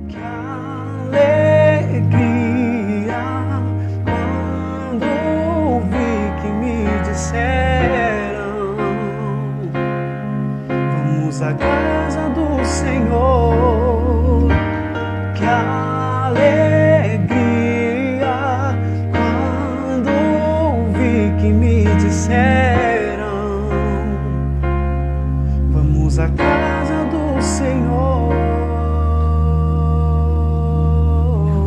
Que alegria quando ouvi que me disseram: vamos à casa do Senhor. Que alegria quando ouvi que me disseram: vamos à casa do Senhor.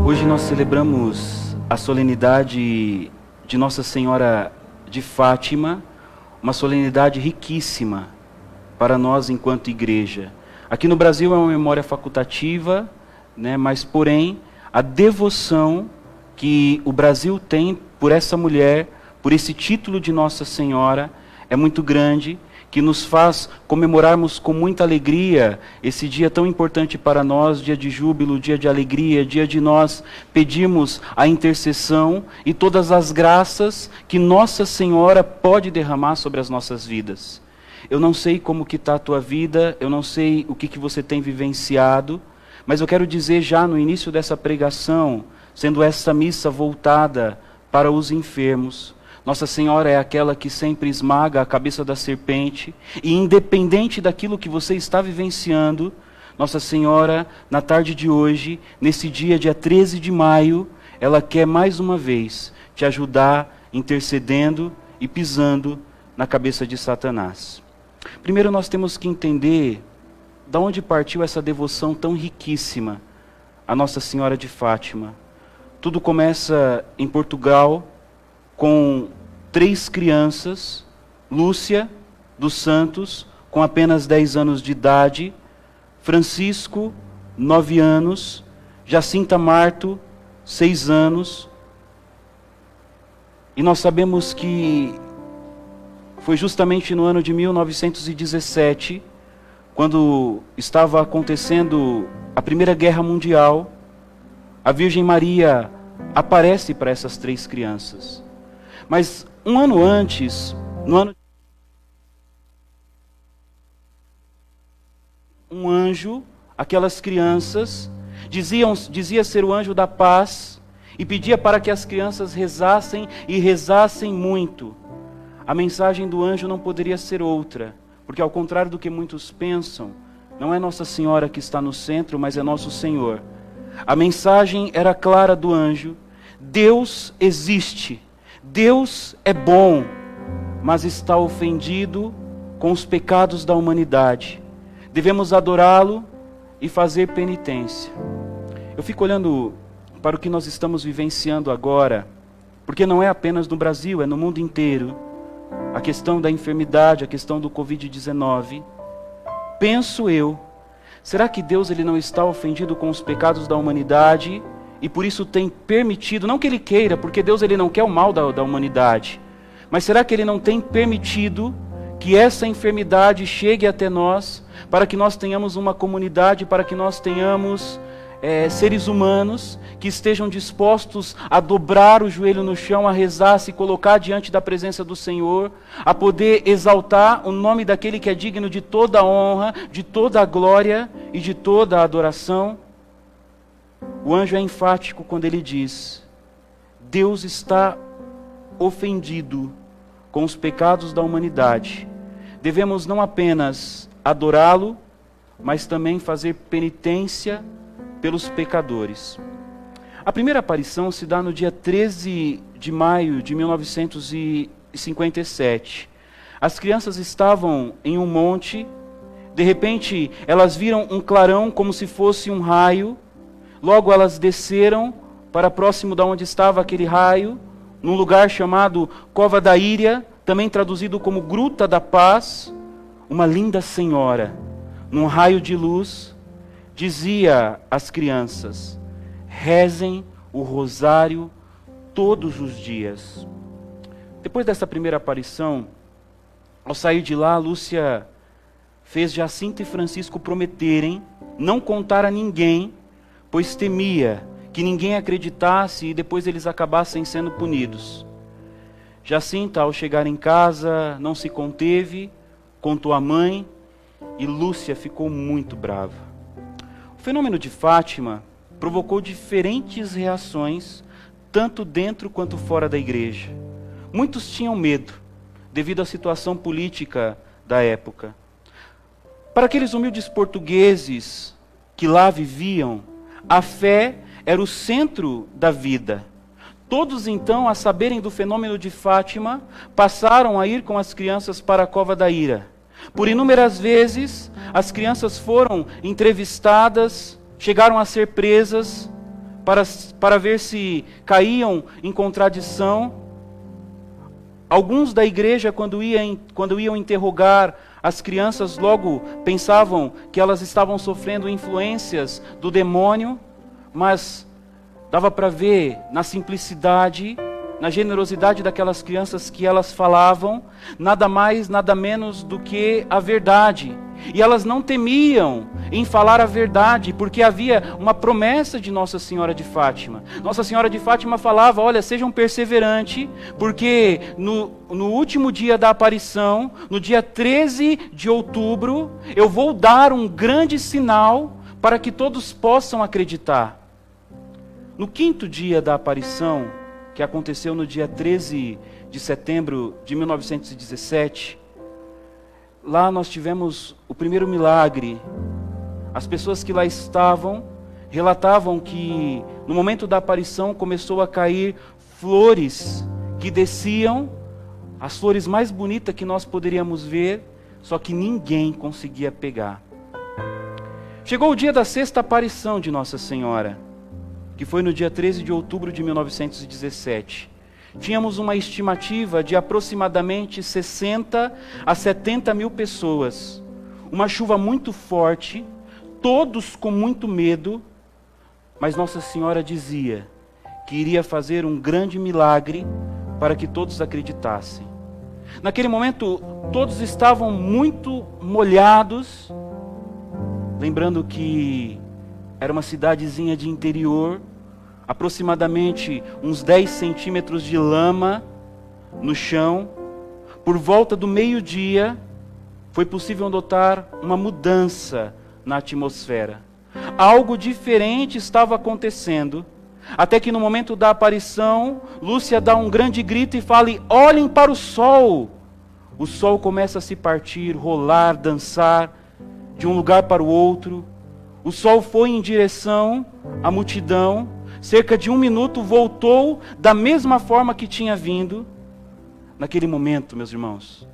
Hoje nós celebramos a solenidade de Nossa Senhora de Fátima, uma solenidade riquíssima para nós enquanto igreja. Aqui no Brasil é uma memória facultativa, né, mas porém a devoção que o Brasil tem por essa mulher, por esse título de Nossa Senhora, é muito grande, que nos faz comemorarmos com muita alegria esse dia tão importante para nós, dia de júbilo, dia de alegria, dia de nós pedirmos a intercessão e todas as graças que Nossa Senhora pode derramar sobre as nossas vidas. Eu não sei como que está a tua vida, eu não sei o que você tem vivenciado, mas eu quero dizer já no início dessa pregação, sendo essa missa voltada para os enfermos, Nossa Senhora é aquela que sempre esmaga a cabeça da serpente, e independente daquilo que você está vivenciando, Nossa Senhora, na tarde de hoje, nesse dia 13 de maio, ela quer mais uma vez te ajudar intercedendo e pisando na cabeça de Satanás. Primeiro nós temos que entender de onde partiu essa devoção tão riquíssima a Nossa Senhora de Fátima. Tudo começa em Portugal, com 3 crianças, Lúcia dos Santos, com apenas 10 anos de idade, Francisco, 9 anos, Jacinta Marto, 6 anos. E nós sabemos que foi justamente no ano de 1917, quando estava acontecendo a Primeira Guerra Mundial, a Virgem Maria aparece para essas 3 crianças. Mas um ano antes, um anjo, aquelas crianças, dizia ser o anjo da paz, e pedia para que as crianças rezassem e rezassem muito. A mensagem do anjo não poderia ser outra, porque ao contrário do que muitos pensam, não é Nossa Senhora que está no centro, mas é nosso Senhor. A mensagem era clara do anjo: Deus existe. Deus é bom, mas está ofendido com os pecados da humanidade. Devemos adorá-lo e fazer penitência. Eu fico olhando para o que nós estamos vivenciando agora, porque não é apenas no Brasil, é no mundo inteiro. A questão da enfermidade, a questão do Covid-19. Penso eu, será que Deus ele não está ofendido com os pecados da humanidade e por isso tem permitido, não que Ele queira, porque Deus ele não quer o mal da humanidade, mas será que Ele não tem permitido que essa enfermidade chegue até nós, para que nós tenhamos uma comunidade, para que nós tenhamos seres humanos que estejam dispostos a dobrar o joelho no chão, a rezar, se colocar diante da presença do Senhor, a poder exaltar o nome daquele que é digno de toda a honra, de toda a glória e de toda a adoração? O anjo é enfático quando ele diz: Deus está ofendido com os pecados da humanidade. Devemos não apenas adorá-lo, mas também fazer penitência pelos pecadores. A primeira aparição se dá no dia 13 de maio de 1957. As crianças estavam em um monte, de repente elas viram um clarão como se fosse um raio, logo elas desceram para próximo de onde estava aquele raio, num lugar chamado Cova da Íria, também traduzido como Gruta da Paz. Uma linda senhora, num raio de luz, dizia às crianças: rezem o rosário todos os dias. Depois dessa primeira aparição, ao sair de lá, Lúcia fez Jacinta e Francisco prometerem não contar a ninguém, pois temia que ninguém acreditasse e depois eles acabassem sendo punidos. Jacinta, ao chegar em casa, não se conteve, contou à mãe, e Lúcia ficou muito brava. O fenômeno de Fátima provocou diferentes reações, tanto dentro quanto fora da igreja. Muitos tinham medo, devido à situação política da época. Para aqueles humildes portugueses que lá viviam, a fé era o centro da vida. Todos então, a saberem do fenômeno de Fátima, passaram a ir com as crianças para a Cova da Ira. Por inúmeras vezes, as crianças foram entrevistadas, chegaram a ser presas, para ver se caíam em contradição. Alguns da igreja, quando iam interrogar as crianças, logo pensavam que elas estavam sofrendo influências do demônio, mas dava para ver na simplicidade, na generosidade daquelas crianças que elas falavam, nada mais, nada menos do que a verdade. E elas não temiam em falar a verdade, porque havia uma promessa de Nossa Senhora de Fátima. Nossa Senhora de Fátima falava: olha, sejam perseverantes, porque no último dia da aparição, no dia 13 de outubro, eu vou dar um grande sinal para que todos possam acreditar. No quinto dia da aparição, que aconteceu no dia 13 de setembro de 1917, lá nós tivemos o primeiro milagre. As pessoas que lá estavam relatavam que no momento da aparição começou a cair flores que desciam, as flores mais bonitas que nós poderíamos ver, só que ninguém conseguia pegar. Chegou o dia da sexta aparição de Nossa Senhora, que foi no dia 13 de outubro de 1917. Tínhamos uma estimativa de aproximadamente 60 a 70 mil pessoas. Uma chuva muito forte, todos com muito medo, mas Nossa Senhora dizia que iria fazer um grande milagre para que todos acreditassem. Naquele momento, todos estavam muito molhados, lembrando que era uma cidadezinha de interior, aproximadamente uns 10 centímetros de lama no chão. Por volta do meio-dia, foi possível notar uma mudança na atmosfera. Algo diferente estava acontecendo, até que no momento da aparição, Lúcia dá um grande grito e fala: olhem para o sol! O sol começa a se partir, rolar, dançar, de um lugar para o outro. O sol foi em direção à multidão, cerca de 1 minuto voltou da mesma forma que tinha vindo. Naquele momento, meus irmãos,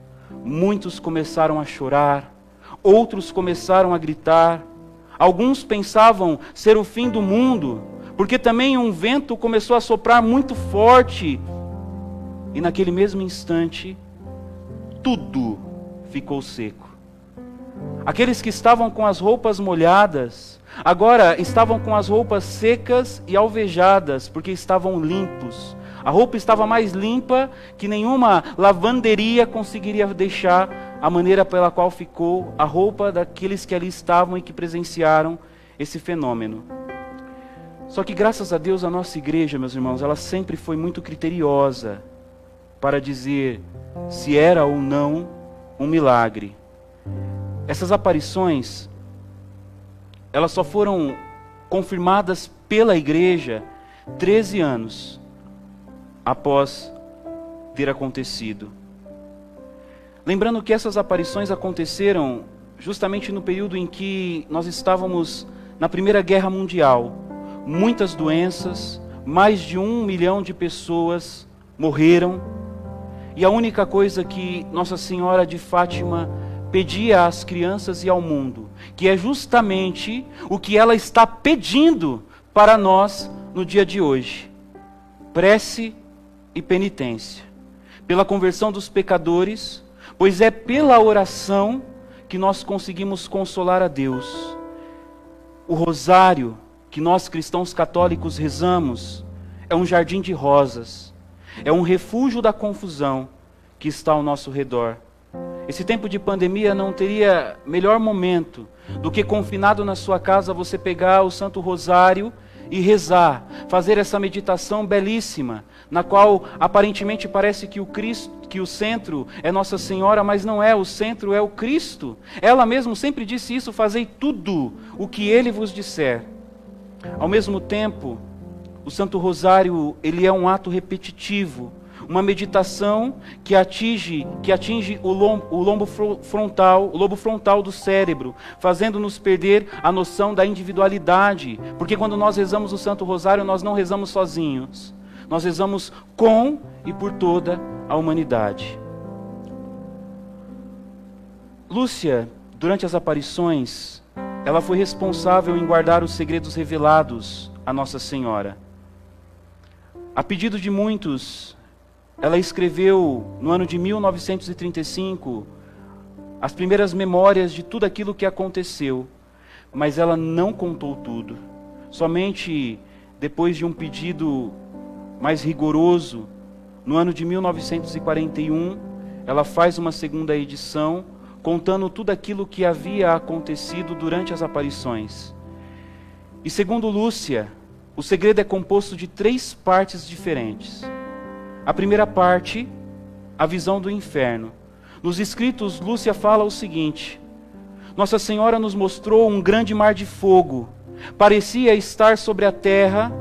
muitos começaram a chorar, outros começaram a gritar. Alguns pensavam ser o fim do mundo, porque também um vento começou a soprar muito forte. E naquele mesmo instante, tudo ficou seco. Aqueles que estavam com as roupas molhadas, agora estavam com as roupas secas e alvejadas, porque estavam limpos. A roupa estava mais limpa que nenhuma lavanderia conseguiria deixar a maneira pela qual ficou a roupa daqueles que ali estavam e que presenciaram esse fenômeno. Só que graças a Deus a nossa igreja, meus irmãos, ela sempre foi muito criteriosa para dizer se era ou não um milagre. Essas aparições, elas só foram confirmadas pela igreja 13 anos após ter acontecido. Lembrando que essas aparições aconteceram justamente no período em que nós estávamos na Primeira Guerra Mundial. Muitas doenças, mais de 1 milhão de pessoas morreram. E a única coisa que Nossa Senhora de Fátima pedia às crianças e ao mundo, que é justamente o que ela está pedindo para nós no dia de hoje: prece e penitência, pela conversão dos pecadores, pois é pela oração que nós conseguimos consolar a Deus. O rosário que nós cristãos católicos rezamos é um jardim de rosas, é um refúgio da confusão que está ao nosso redor. Esse tempo de pandemia não teria melhor momento do que, confinado na sua casa, você pegar o Santo Rosário e rezar, fazer essa meditação belíssima, na qual aparentemente parece que o centro é Nossa Senhora, mas não é, o centro é o Cristo. Ela mesma sempre disse isso: fazei tudo o que Ele vos disser. Ao mesmo tempo, o Santo Rosário, ele é um ato repetitivo, uma meditação que atinge o lobo frontal do cérebro, fazendo-nos perder a noção da individualidade. Porque quando nós rezamos o Santo Rosário, nós não rezamos sozinhos. Nós rezamos com e por toda a humanidade. Lúcia, durante as aparições, ela foi responsável em guardar os segredos revelados a Nossa Senhora. A pedido de muitos, ela escreveu, no ano de 1935, as primeiras memórias de tudo aquilo que aconteceu, mas ela não contou tudo. Somente depois de um pedido mais rigoroso, no ano de 1941, ela faz uma segunda edição, contando tudo aquilo que havia acontecido durante as aparições. E segundo Lúcia, o segredo é composto de 3 partes diferentes. A primeira parte, a visão do inferno. Nos escritos, Lúcia fala o seguinte: Nossa Senhora nos mostrou um grande mar de fogo. Parecia estar sobre a terra,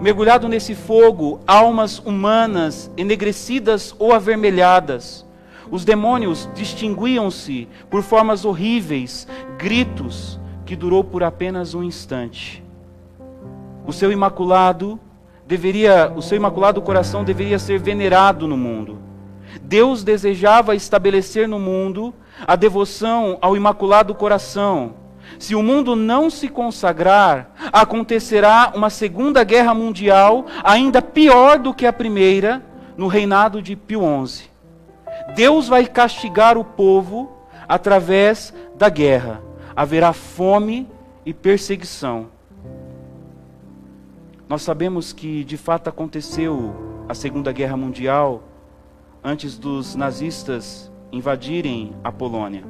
mergulhado nesse fogo, almas humanas, enegrecidas ou avermelhadas. Os demônios distinguiam-se por formas horríveis, gritos, que durou por apenas um instante. O seu imaculado coração deveria ser venerado no mundo. Deus desejava estabelecer no mundo a devoção ao Imaculado Coração. Se o mundo não se consagrar, acontecerá uma Segunda Guerra Mundial, ainda pior do que a primeira, no reinado de Pio XI. Deus vai castigar o povo através da guerra. Haverá fome e perseguição. Nós sabemos que de fato aconteceu a Segunda Guerra Mundial antes dos nazistas invadirem a Polônia.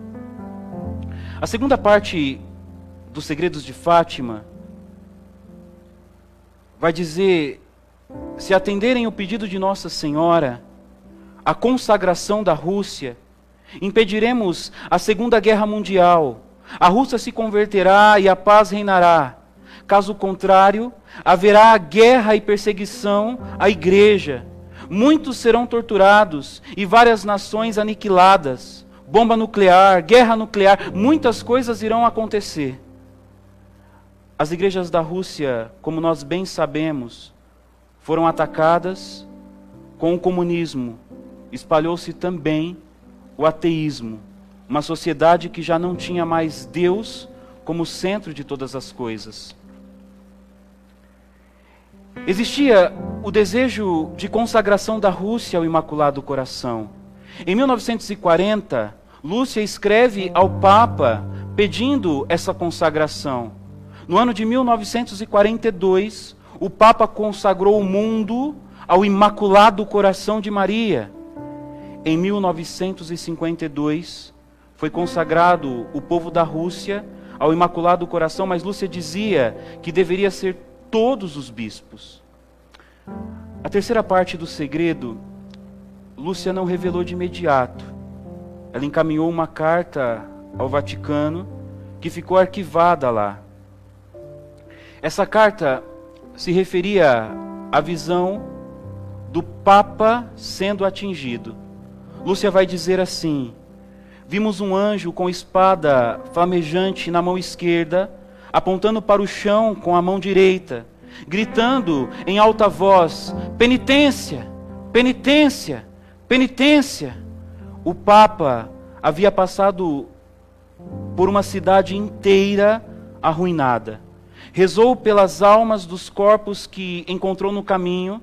A segunda parte dos Segredos de Fátima vai dizer: se atenderem o pedido de Nossa Senhora, a consagração da Rússia, impediremos a Segunda Guerra Mundial. A Rússia se converterá e a paz reinará. Caso contrário, haverá guerra e perseguição à igreja. Muitos serão torturados e várias nações aniquiladas. Bomba nuclear, guerra nuclear, muitas coisas irão acontecer. As igrejas da Rússia, como nós bem sabemos, foram atacadas com o comunismo. Espalhou-se também o ateísmo, uma sociedade que já não tinha mais Deus como centro de todas as coisas. Existia o desejo de consagração da Rússia ao Imaculado Coração. Em 1940, Lúcia escreve ao Papa pedindo essa consagração. No ano de 1942, o Papa consagrou o mundo ao Imaculado Coração de Maria. Em 1952, foi consagrado o povo da Rússia ao Imaculado Coração, mas Lúcia dizia que deveria ser todos os bispos. A terceira parte do segredo, Lúcia não revelou de imediato. Ela encaminhou uma carta ao Vaticano que ficou arquivada lá. Essa carta se referia à visão do Papa sendo atingido. Lúcia vai dizer assim: vimos um anjo com espada flamejante na mão esquerda, apontando para o chão com a mão direita, gritando em alta voz: penitência, penitência, penitência. O Papa havia passado por uma cidade inteira arruinada. Rezou pelas almas dos corpos que encontrou no caminho.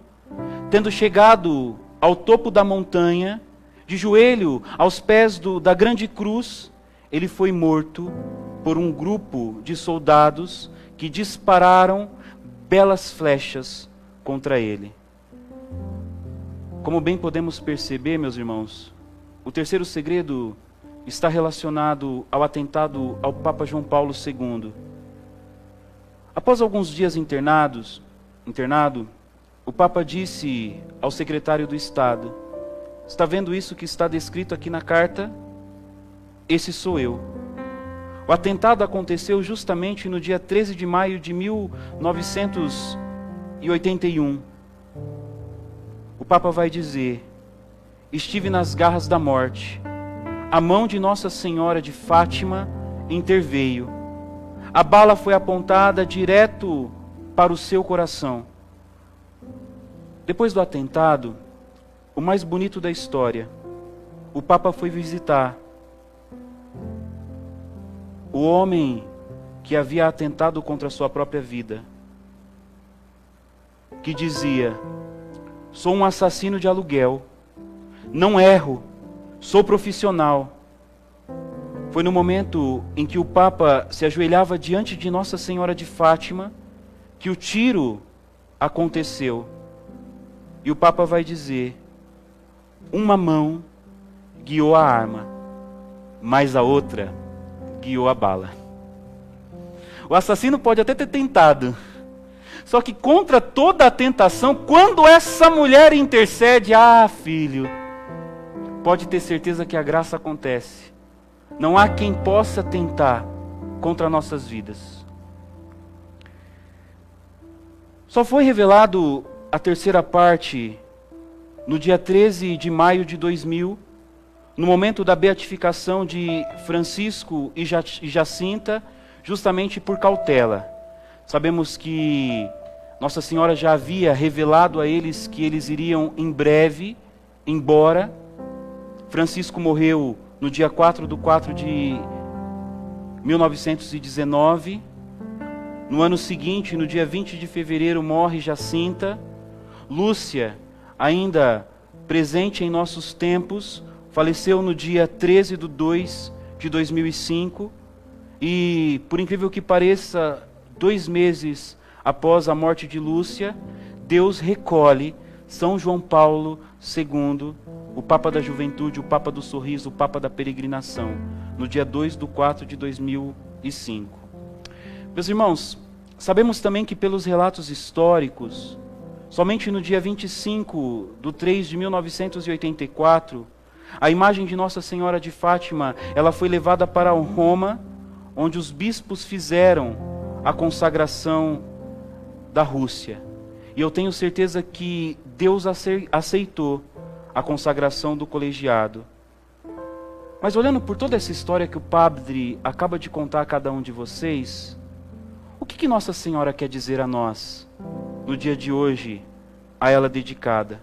Tendo chegado ao topo da montanha, de joelho aos pés da grande cruz, ele foi morto por um grupo de soldados que dispararam belas flechas contra ele. Como bem podemos perceber, meus irmãos, o terceiro segredo está relacionado ao atentado ao Papa João Paulo II. Após alguns dias internado, o Papa disse ao secretário do Estado: está vendo isso que está descrito aqui na carta? Esse sou eu. O atentado aconteceu justamente no dia 13 de maio de 1981. O Papa vai dizer: estive nas garras da morte. A mão de Nossa Senhora de Fátima interveio. A bala foi apontada direto para o seu coração. Depois do atentado, o mais bonito da história, o Papa foi visitar o homem que havia atentado contra a sua própria vida, que dizia: sou um assassino de aluguel, não erro, sou profissional. Foi no momento em que o Papa se ajoelhava diante de Nossa Senhora de Fátima que o tiro aconteceu. E o Papa vai dizer: uma mão guiou a arma, mas a outra guiou a bala. O assassino pode até ter tentado, só que contra toda a tentação, quando essa mulher intercede, filho, pode ter certeza que a graça acontece. Não há quem possa tentar contra nossas vidas. Só foi revelado a terceira parte no dia 13 de maio de 2000, no momento da beatificação de Francisco e Jacinta, justamente por cautela. Sabemos que Nossa Senhora já havia revelado a eles que eles iriam em breve embora. Francisco morreu no dia 4 de 4 de 1919. No ano seguinte, no dia 20 de fevereiro, morre Jacinta. Lúcia, ainda presente em nossos tempos, faleceu no dia 13 de 2 de 2005. E, por incrível que pareça, 2 meses após a morte de Lúcia, Deus recolhe São João Paulo II, o Papa da Juventude, o Papa do Sorriso, o Papa da Peregrinação, no dia 2 de 4 de 2005. Meus irmãos, sabemos também que pelos relatos históricos, somente no dia 25 de 3 de 1984, a imagem de Nossa Senhora de Fátima, ela foi levada para Roma, onde os bispos fizeram a consagração da Rússia. E eu tenho certeza que Deus aceitou a consagração do colegiado. Mas olhando por toda essa história que o padre acaba de contar a cada um de vocês, o que Nossa Senhora quer dizer a nós, no dia de hoje, a ela dedicada?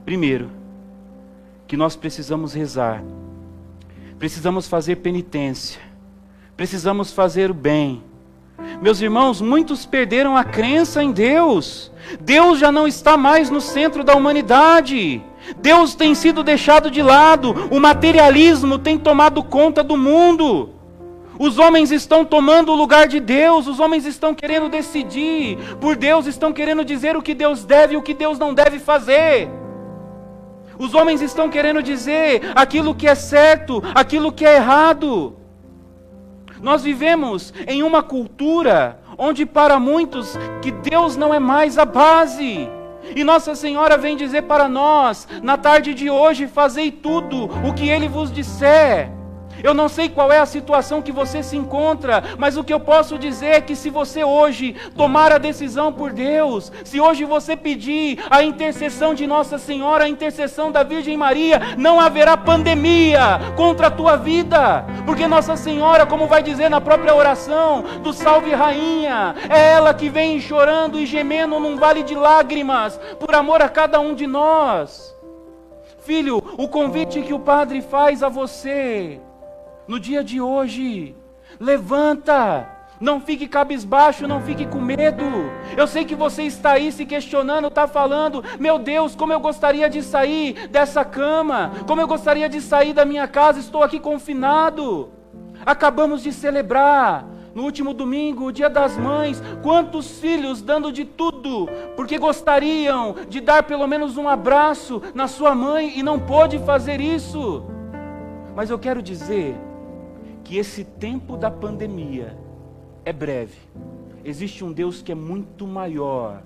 Primeiro, que nós precisamos rezar, precisamos fazer penitência, precisamos fazer o bem. Meus irmãos, muitos perderam a crença em Deus. Deus já não está mais no centro da humanidade. Deus tem sido deixado de lado. O materialismo tem tomado conta do mundo. Os homens estão tomando o lugar de Deus. Os homens estão querendo decidir por Deus, estão querendo dizer o que Deus deve e o que Deus não deve fazer. Os homens estão querendo dizer aquilo que é certo, aquilo que é errado. Nós vivemos em uma cultura onde para muitos que Deus não é mais a base. E Nossa Senhora vem dizer para nós, na tarde de hoje, fazei tudo o que Ele vos disser. Eu não sei qual é a situação que você se encontra, mas o que eu posso dizer é que se você hoje tomar a decisão por Deus, se hoje você pedir a intercessão de Nossa Senhora, a intercessão da Virgem Maria, não haverá pandemia contra a tua vida, porque Nossa Senhora, como vai dizer na própria oração do Salve Rainha, é ela que vem chorando e gemendo num vale de lágrimas, por amor a cada um de nós. Filho, o convite que o Padre faz a você no dia de hoje: levanta, não fique cabisbaixo, não fique com medo. Eu sei que você está aí se questionando, está falando: meu Deus, como eu gostaria de sair dessa cama, como eu gostaria de sair da minha casa, estou aqui confinado. Acabamos de celebrar, no último domingo, o Dia das Mães. Quantos filhos dando de tudo, porque gostariam de dar pelo menos um abraço na sua mãe e não pôde fazer isso. Mas eu quero dizer que esse tempo da pandemia é breve. Existe um Deus que é muito maior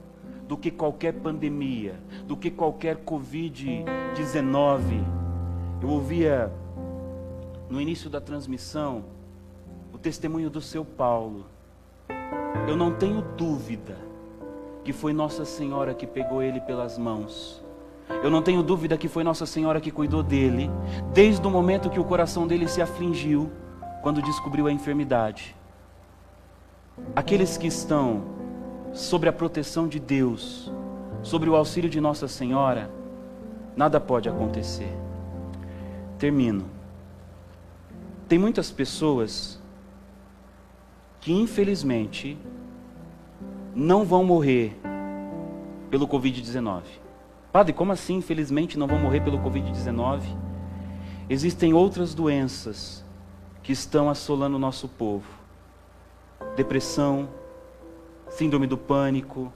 do que qualquer pandemia, do que qualquer Covid-19. Eu ouvia no início da transmissão testemunho do seu Paulo, eu não tenho dúvida que foi Nossa Senhora que pegou ele pelas mãos. Eu não tenho dúvida que foi Nossa Senhora que cuidou dele, desde o momento que o coração dele se afligiu, quando descobriu a enfermidade. Aqueles que estão sobre a proteção de Deus, sobre o auxílio de Nossa Senhora, nada pode acontecer. Termino. Tem muitas pessoas que infelizmente não vão morrer pelo Covid-19. Padre, como assim infelizmente não vão morrer pelo Covid-19? Existem outras doenças que estão assolando o nosso povo. Depressão, síndrome do pânico,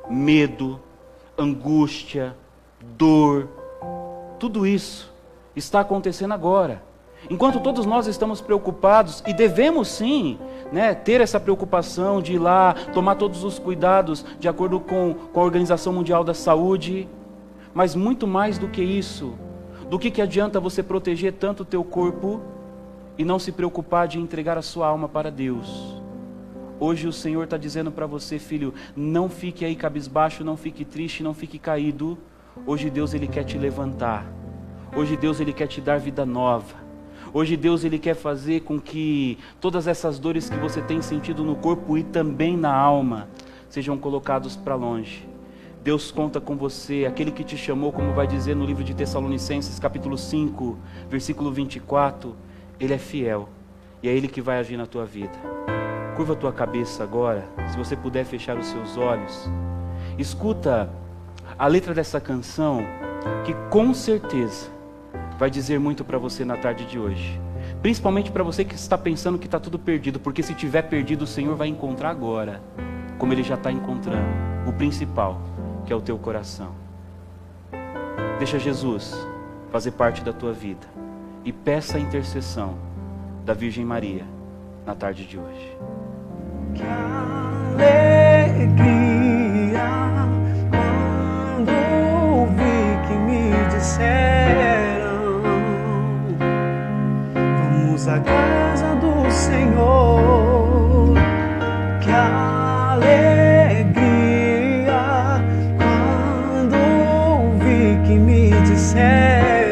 medo, angústia, dor. Tudo isso está acontecendo agora. Enquanto todos nós estamos preocupados, e devemos sim, ter essa preocupação de ir lá, tomar todos os cuidados de acordo com a Organização Mundial da Saúde, mas muito mais do que isso, do que adianta você proteger tanto o teu corpo e não se preocupar de entregar a sua alma para Deus? Hoje o Senhor está dizendo para você, filho, não fique aí cabisbaixo, não fique triste, não fique caído. Hoje Deus Ele quer te levantar. Hoje Deus Ele quer te dar vida nova. Hoje Deus Ele quer fazer com que todas essas dores que você tem sentido no corpo e também na alma sejam colocados para longe. Deus conta com você, aquele que te chamou, como vai dizer no livro de Tessalonicenses, capítulo 5, versículo 24, Ele é fiel e é Ele que vai agir na tua vida. Curva a tua cabeça agora, se você puder fechar os seus olhos. Escuta a letra dessa canção, que com certeza vai dizer muito para você na tarde de hoje. Principalmente para você que está pensando que está tudo perdido, porque se tiver perdido, o Senhor vai encontrar agora, como Ele já está encontrando, o principal, que é o teu coração. Deixa Jesus fazer parte da tua vida e peça a intercessão da Virgem Maria na tarde de hoje. Que alegria quando ouvi que me disseram: vamos à casa do Senhor. Que alegria quando ouvi que me disseram: